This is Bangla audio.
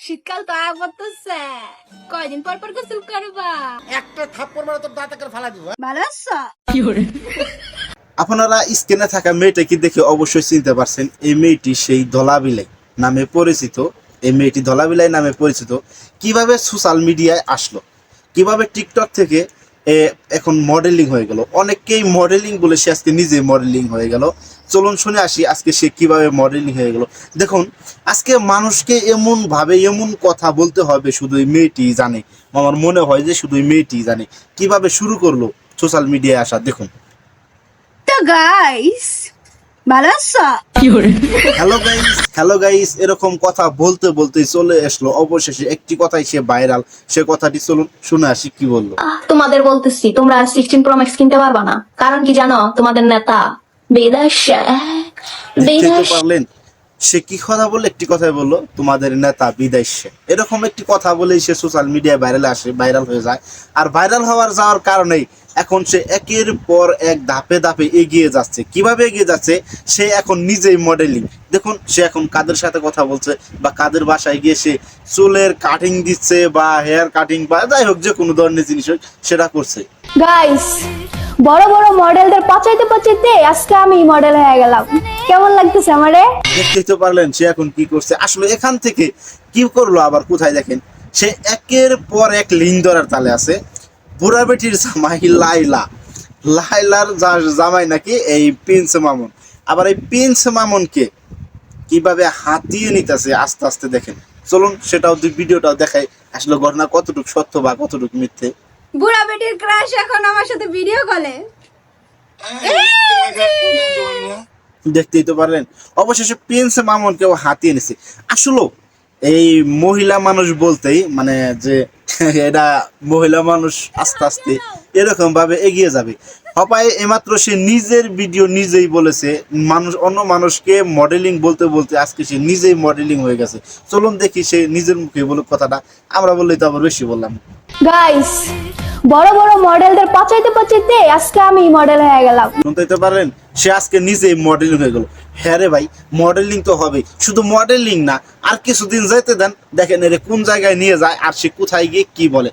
শীতকাল তো আয়া করতেছে, কয়দিন পর পর গোসল করবা? একটা থাপ্পড় মারা তোর দাঁতে করে ফালা দিব। ভালো আছো? আপনারা স্ক্রিনে থাকা মেয়েটাকে দেখে অবশ্যই চিনতে পারছেন। এই মেয়েটি সেই ধলাবিলাই নামে পরিচিত। এই মেয়েটি ধলাবিলাই নামে পরিচিত। কিভাবে সোশ্যাল মিডিয়ায় আসলো, কিভাবে টিকটক থেকে এখন মডেলিং হয়ে গেল। অনেককেই মডেলিং বলে সে আজকে নিজে মডেলিং হয়ে গেল। চলুন শুনে আসি আজকে সে কিভাবে মডেলিং হয়ে গেল। দেখুন, আজকে মানুষকে এমনভাবে এমন কথা বলতে হবে শুধু এই মেয়েটি জানে। আমার মনে হয় যে শুধু এই মেয়েটি জানে কিভাবে শুরু করলো সোশ্যাল মিডিয়ায় আসা। দেখুন। তো গাইস, ভালো আছো? হ্যালো গাইস, এরকম কথা বলতে বলতে চলে আসলো অবশেষে একটি কথাই সে ভাইরাল। সে কথাটি চলুন শুনে আসি কি বললো। তোমাদের বলতেছি তোমরা আর 16 প্রো ম্যাক্স কিনতে পারবা না, কারণ কি জানো? তোমাদের নেতা বিদেশে। দেখতে পারলেন সে কি কথা বললো? একটি কথাই বললো, তোমাদের নেতা বিদেশে। এরকম একটি কথা বলেই সে সোশ্যাল মিডিয়ায় ভাইরাল হয়ে যায়। আর ভাইরাল যাওয়ার কারণেই এখন সে একের পর এক ধাপে ধাপে এগিয়ে যাচ্ছে। কিভাবে এগিয়ে যাচ্ছে? সে এখন নিজেই মডেলিং। দেখুন সে এখন কাদের সাথে কথা বলছে বা কাদের বাসায় গিয়ে সে চুলের কাটিং দিচ্ছে বা হেয়ার কাটিং বা যাই হোক যে কোনো ধরনের জিনিস হোক সেটা করছে। গাইস, বড় বড় মডেলদের পাচাইতে পাচাইতে আজকে আমি মডেল হয়ে গেলাম। কেমন লাগতেছে আমারে? দেখতেই তো পারলেন সে এখন কি করছে। আসলে এখান থেকে কি করলো আবার কোথায় দেখেন, সে একের পর এক লিঙ্ক ধরার তালে আছে। বুড়া বেটির জামাই লাইলার জামাই নাকি এই প্রিন্স মামুন। আবার এই প্রিন্স মামুনকে কিভাবে হাতিয়ে নিতেছে আস্তে আস্তে দেখেন। চলুন সেটাও ভিডিওটাও দেখাই আসলে ঘটনা কতটুকু সত্য বা কতটুকু মিথ্যে। বুড়া বেটির ক্রাশ এখন আমার সাথে ভিডিও কলে। দেখতেই তো পারলেন অবশেষে প্রিন্স মামুনকেও হাতিয়ে নিছে। আসলে এই মহিলা মানুষ বলতেই মানে যে এটা মহিলা মানুষ আস্তে আস্তে এরকম ভাবে এগিয়ে যাবে। হপায় এমাত্র সে নিজের ভিডিও নিজেই বলেছে, অন্য মানুষকে মডেলিং বলতে বলতে আজকে সে নিজেই মডেলিং হয়ে গেছে। চলুন দেখি সে নিজের মুখে বলুক কথাটা, আমরা বললেই তো আবার বেশি বললাম। গাইস, বড় বড় মডেলদের পাচাইতে পাচাইতে আজকে আমি মডেল হয়ে গেলাম। শুনতেই তো পারলেন সে আজকে নিজেই মডেলিং হয়ে গেল। হ্যাঁ রে ভাই, মডেলিং তো হবে, শুধু মডেলিং না আর কিছুদিন যেতে দেন, দেখেন এর কোন জায়গায় নিয়ে যায় আর সে কোথায় গিয়ে কি বলে।